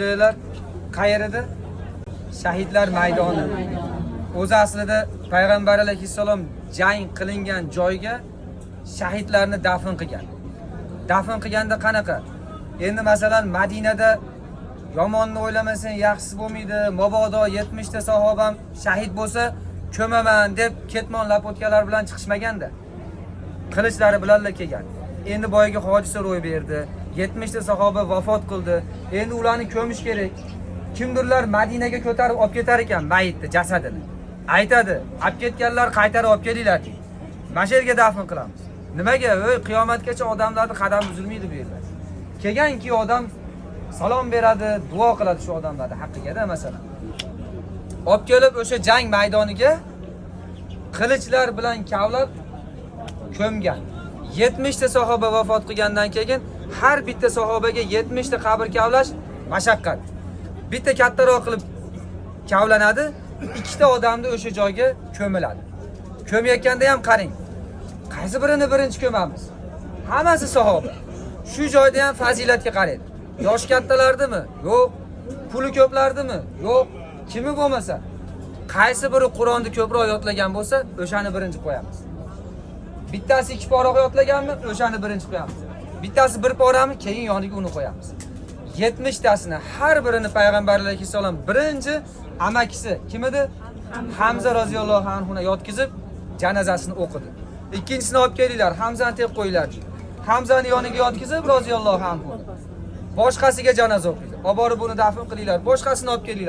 Qayerida? Shahidlar maydoni. O'zi aslida payg'ambar alayhissalom jang qilingan joyga shahidlarni dafn qilgan. Dafn qilganda qanaqa? Endi masalan Madinada yomonni o'ylamasang yaxshisi bo'lmaydi. Mabodo 70 ta sahobam shahid bo'lsa, ko'maman deb ketmonlab o'tganlar bilan chiqishmaganda. Qilichlari bilan kelgan. Endi boyaga hodisa ro'y berdi. 70 ta sahoba vafot qildi. Endi ularni ko'mish kerak. Kimdirlar Madinaga ko'tarib olib ketar ekan mayitni, jasadini. Aytadi, olib ketganlar qaytarib olib kelinglar deydi. Mana shu yerga dafn qilamiz. Nimaga? Qiyomatgacha odamlarning qadami uzilmaydi bu yerda. Kelganki odam salom beradi, duo qiladi shu odamlarning haqqiga-da masalan. Olib kelib o'sha jang maydoniga qilichlar bilan kavlab ko'mgan. 70 ta sahoba vafot qilgandan keyin har bitta sahobaga 70 ta qabr kavlash mashaqqat. Bitta kattaroq qilib kavlanadi, ikkita odamni o'sha joyga ko'miladi. Ko'mayotganda ham qarang. Qaysi birini birinchi ko'mamiz? Hammasi sahoba. Shu joyda ham fazilatga qaraydi. Yosh kattalardimi? Yo'q. Puli ko'plardimi? Yo'q. Kimi bo'lmasa, qaysi biri Qur'onni ko'proq yodlagan bo'lsa, o'shani birinchi qo'yamiz. Bittasi 2 pora yodlaganmi, o'shani birinchi qo'yamiz. Bittasi 1 porami, keyin yoniga uni qo'yamiz. 70 tasini har birini payg'ambar alayhissalom birinchi amakisi kim edi? Hamza roziyallohu anhuna yotkizib janozasini o'qidi. Ikkinchisini olib kelinglar, Hamzani tek qo'yinglar. Hamzani yoniga yotkizib roziyallohu anhu. Boshqasiga janoza o'qidi. Olib borib buni dafn qilinglar. Boshqasini olib kelinglar.